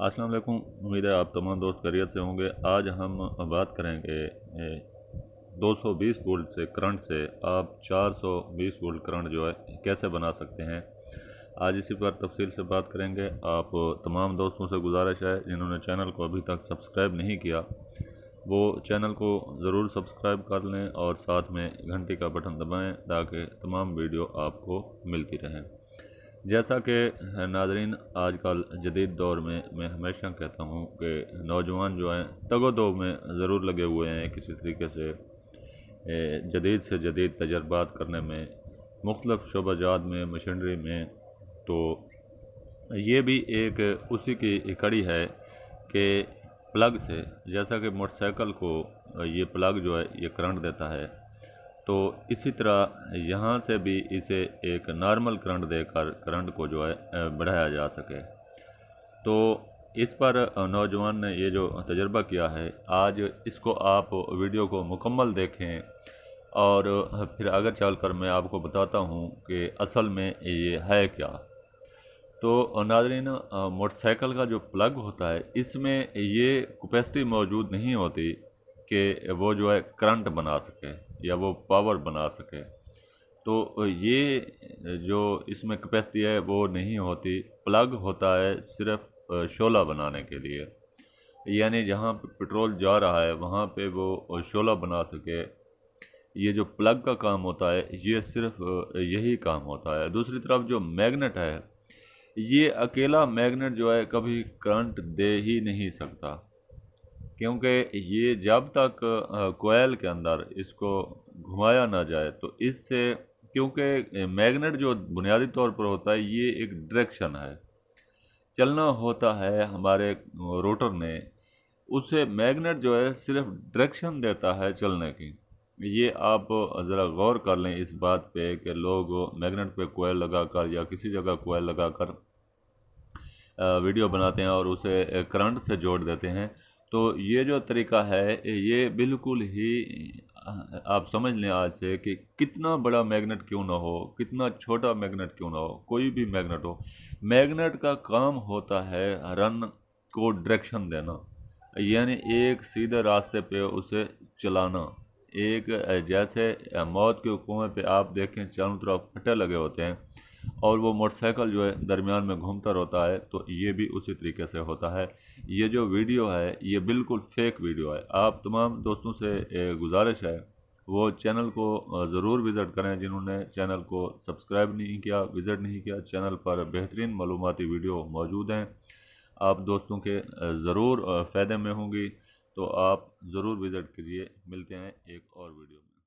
अस्सलाम वालेकुम। उम्मीद है आप तमाम दोस्त खैरियत से होंगे। आज हम बात करेंगे 220 वोल्ट से करंट से आप 420 वोल्ट करंट जो है कैसे बना सकते हैं। आज इसी पर तफसील से बात करेंगे। आप तमाम दोस्तों से गुजारिश है जिन्होंने चैनल को अभी तक सब्सक्राइब नहीं किया वो चैनल को ज़रूर सब्सक्राइब कर लें और साथ में घंटी का बटन दबाएं ताकि तमाम वीडियो आपको मिलती रहें। जैसा कि नाज़रीन, आजकल जदीद दौर में मैं हमेशा कहता हूँ कि नौजवान जो हैं तगो-दो में ज़रूर लगे हुए हैं किसी तरीके से जदीद तजर्बात करने में, मुख्तलिफ़ शोबाजात में, मशीनरी में। तो ये भी एक उसी की कड़ी है कि प्लग से, जैसा कि मोटरसाइकिल को ये प्लग जो है ये करंट देता है, तो इसी तरह यहाँ से भी इसे एक नॉर्मल करंट देकर करंट को जो है बढ़ाया जा सके। तो इस पर नौजवान ने ये जो तजर्बा किया है, आज इसको आप वीडियो को मुकम्मल देखें और फिर आगे चलकर मैं आपको बताता हूँ कि असल में ये है क्या। तो नाज़रीन, मोटरसाइकिल का जो प्लग होता है इसमें ये कैपेसिटी मौजूद नहीं होती कि वो जो है करंट बना सके या वो पावर बना सके। तो ये जो इसमें कैपेसिटी है वो नहीं होती। प्लग होता है सिर्फ शोला बनाने के लिए, यानी जहाँ पे पेट्रोल जा रहा है वहाँ पे वो शोला बना सके। ये जो प्लग का काम होता है ये सिर्फ यही काम होता है। दूसरी तरफ जो मैग्नेट है, ये अकेला मैग्नेट जो है कभी करंट दे ही नहीं सकता, क्योंकि ये जब तक कोयल के अंदर इसको घुमाया ना जाए तो इससे, क्योंकि मैग्नेट जो बुनियादी तौर पर होता है ये एक डायरेक्शन है, चलना होता है हमारे रोटर ने, उसे मैग्नेट जो है सिर्फ डायरेक्शन देता है चलने की। ये आप ज़रा गौर कर लें इस बात पे कि लोग मैग्नेट पे कोयल लगाकर या किसी जगह कोयल लगाकर वीडियो बनाते हैं और उसे करंट से जोड़ देते हैं। तो ये जो तरीका है ये बिल्कुल ही आप समझ लें आज से कि कितना बड़ा मैग्नेट क्यों ना हो, कितना छोटा मैग्नेट क्यों ना हो, कोई भी मैग्नेट हो, मैग्नेट का काम होता है रन को डायरेक्शन देना, यानी एक सीधे रास्ते पे उसे चलाना। एक जैसे मौत के कुएं पे आप देखें चारों तरफ फटे लगे होते हैं और वो मोटरसाइकिल जो है दरमियान में घूमता रहता है, तो ये भी उसी तरीके से होता है। ये जो वीडियो है ये बिल्कुल फेक वीडियो है। आप तमाम दोस्तों से गुजारिश है वो चैनल को ज़रूर विज़िट करें। जिन्होंने चैनल को सब्सक्राइब नहीं किया, विज़िट नहीं किया, चैनल पर बेहतरीन मालूमाती वीडियो मौजूद हैं, आप दोस्तों के ज़रूर फ़ायदे में होंगी। तो आप ज़रूर विज़िट कीजिए। मिलते हैं एक और वीडियो में।